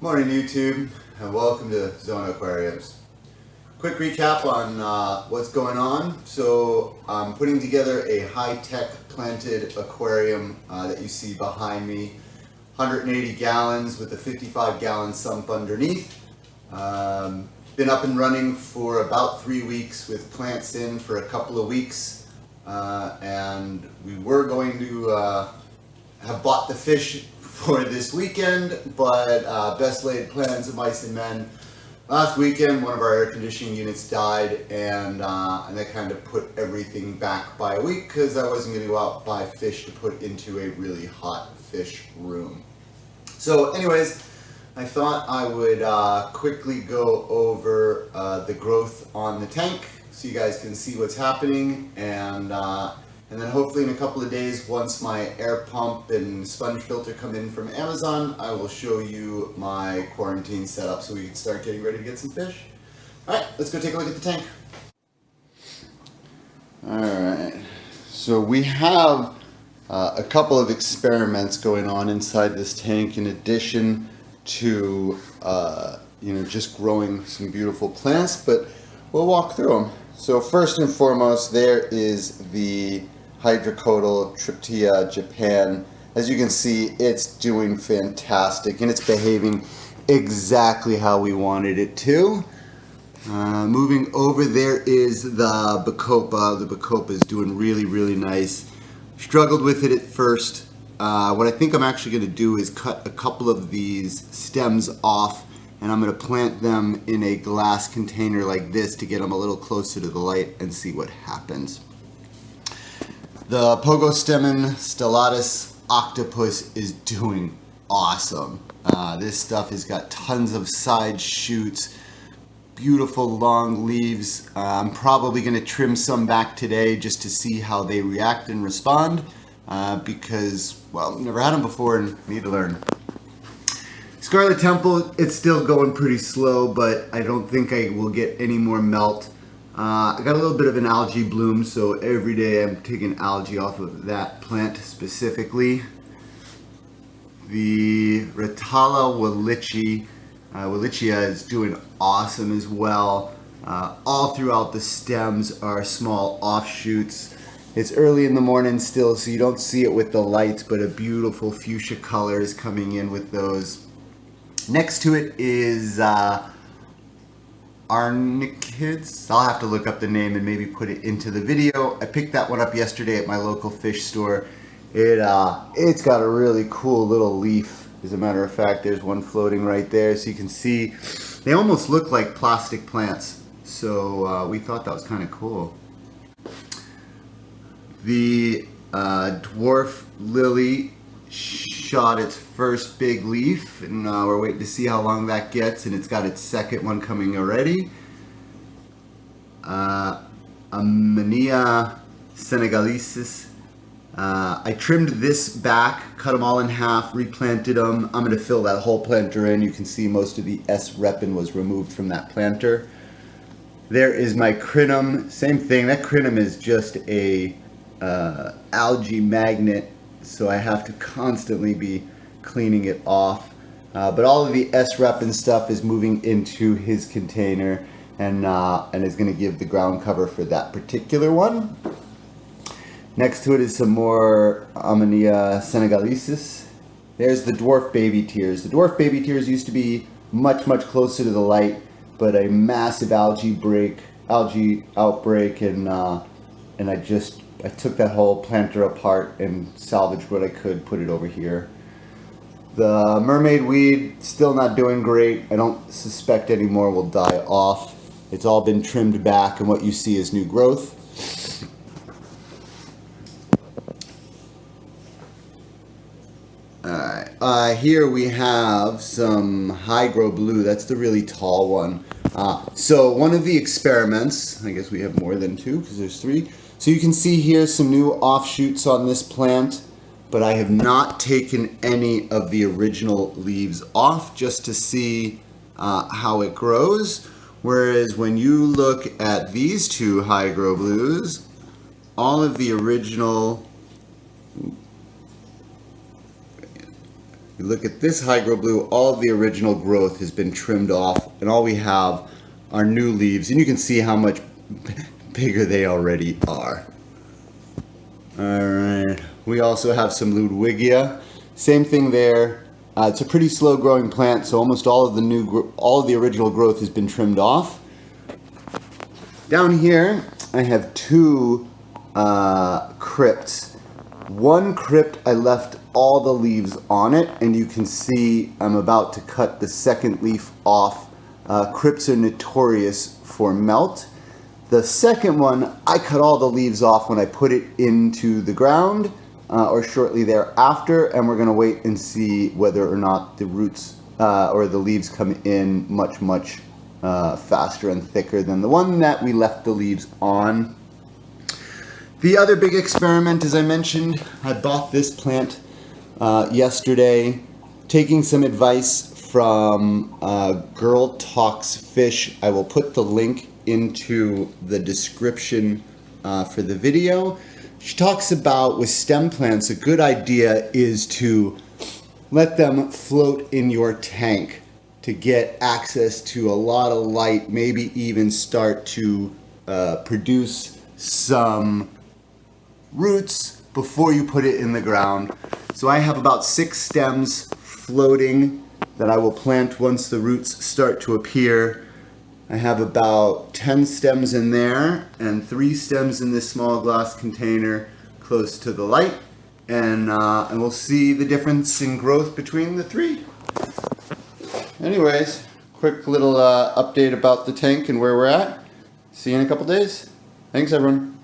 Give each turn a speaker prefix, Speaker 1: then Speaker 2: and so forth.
Speaker 1: Morning YouTube, and welcome to Zona Aquariums. Quick recap on what's going on. So I'm putting together a high-tech planted aquarium that you see behind me. 180 gallons with a 55-gallon sump underneath. Been up and running for about 3 weeks with plants in for a couple of weeks. And we were going to have bought the fish for this weekend, but best laid plans of mice and men. Last weekend, one of our air conditioning units died, and that kind of put everything back by a week because I wasn't going to go out and buy fish to put into a really hot fish room. So anyways, I thought I would quickly go over the growth on the tank so you guys can see what's happening, and then hopefully in a couple of days, once my air pump and sponge filter come in from Amazon, I will show you my quarantine setup so we can start getting ready to get some fish. Alright, let's go take a look at the tank. Alright, so we have a couple of experiments going on inside this tank in addition to just growing some beautiful plants, but we'll walk through them. So first and foremost, there is the Hydrocotyle Tryptia Japan. As you can see, it's doing fantastic and it's behaving exactly how we wanted it to. Moving over, there is the Bacopa. The Bacopa is doing really nice. Struggled with it at first. What I think I'm actually going to do is cut a couple of these stems off, and I'm going to plant them in a glass container like this to get them a little closer to the light and see what happens. The Pogostemon stellatus octopus is doing awesome. This stuff has got tons of side shoots, beautiful long leaves. I'm probably going to trim some back today just to see how they react and respond because, well, never had them before and need to learn. Scarlet Temple, it's still going pretty slow, but I don't think I will get any more melt. I got a little bit of an algae bloom, so every day I'm taking algae off of that plant specifically. The Rotala Wallichia is doing awesome as well. All throughout the stems are small offshoots. It's early in the morning still, so you don't see it with the lights, but a beautiful fuchsia color is coming in with those. Next to it is Arnichids. I'll have to look up the name and maybe put it into the video. I picked that one up yesterday at my local fish store. It's got a really cool little leaf. As a matter of fact, there's one floating right there, so you can see they almost look like plastic plants. So we thought that was kind of cool. The dwarf lily shot its first big leaf, and we're waiting to see how long that gets, and it's got its second one coming already. Amannia senegalesis. I trimmed this back, cut them all in half, replanted them. I'm going to fill that whole planter in. You can see most of the S. repin was removed from that planter. There is my crinum. Same thing. That crinum is just a algae magnet, so I have to constantly be cleaning it off. But all of the S. repin stuff is moving into his container and is going to give the ground cover for that particular one. Next to it is some more Amannia senegalesis. There's the dwarf baby tears. The dwarf baby tears used to be much closer to the light, but a massive algae outbreak, and I took that whole planter apart and salvaged what I could, put it over here. The mermaid weed, still not doing great. I don't suspect any more will die off. It's all been trimmed back, and what you see is new growth. Alright, here we have some Hygro Blue. That's the really tall one. So one of the experiments, I guess we have more than two because there's three. So you can see here some new offshoots on this plant, but I have not taken any of the original leaves off just to see how it grows. Whereas when you look at these two Hygro Blues, all of the original You look at this Hygro Blue, all of the original growth has been trimmed off, and all we have are new leaves, and you can see how much bigger they already are. Alright, we also have some Ludwigia. Same thing there. It's a pretty slow growing plant, so almost all of the original growth has been trimmed off. Down here, I have two crypts. One crypt, I left all the leaves on it, and you can see I'm about to cut the second leaf off. Crypts are notorious for melt. The second one, I cut all the leaves off when I put it into the ground, or shortly thereafter, and we're gonna wait and see whether or not the roots or the leaves come in much faster and thicker than the one that we left the leaves on. The other big experiment, as I mentioned, I bought this plant yesterday, taking some advice from Girl Talks Fish. I will put the link into the description for the video. She talks about with stem plants, a good idea is to let them float in your tank to get access to a lot of light, maybe even start to produce some roots before you put it in the ground. So I have about 6 stems floating that I will plant once the roots start to appear. I have about 10 stems in there and 3 stems in this small glass container close to the light, and we'll see the difference in growth between the 3. Anyways, quick little update about the tank and where we're at. See you in a couple days. Thanks everyone.